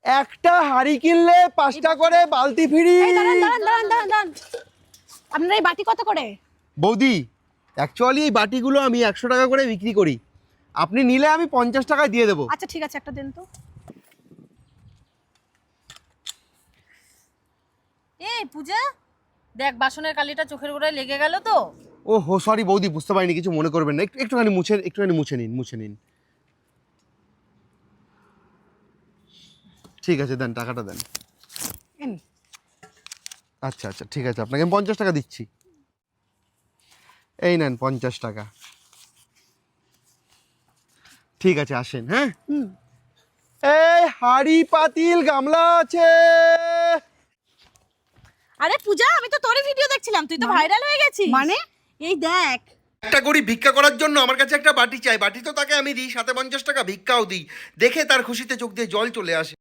একটা হাঁড়ি কিনলে 5টা করে বালতি ফ্রি। দাঁড়ান। আপনার এই বাটি কত করে? বৌদি, অ্যাকচুয়ালি এই বাটিগুলো আমি 100 টাকা করে বিক্রি করি, আপনি নিলে আমি 50 টাকায় দিয়ে দেবো। আচ্ছা ঠিক আছে, একটা দেন তো। এই পূজা, দেখ বাসনের কালিটা চোখের গোড়ায় লেগে গেল তো। ও হো, সরি বৌদি, বুঝতে পারিনি, কিছু মনে করবেন না, একটুখানি মুছে নিন। ঠিক আছে, দেন, টাকাটা দেন। আচ্ছা ঠিক আছে, আপনাকে আমি 50 টাকা দিচ্ছি। এই নেন 50 টাকা। ঠিক আছে, আসেন। হ্যাঁ, এই হাঁড়ি পাতিল গামলা আছে। আরে পূজা, আমি তো তোরই ভিডিও দেখছিলাম, তুই তো ভাইরাল হয়ে গেছিস। মানে? এই দেখ, একটা গরিব ভিক্ষা করার জন্য আমার কাছে একটা বাটি চাই, বাটি তো তাকে আমি দিই, সাথে 50 টাকা ভিক্ষাও দিই, দেখে তার খুশিতে চোখ দিয়ে জল চলে আসে।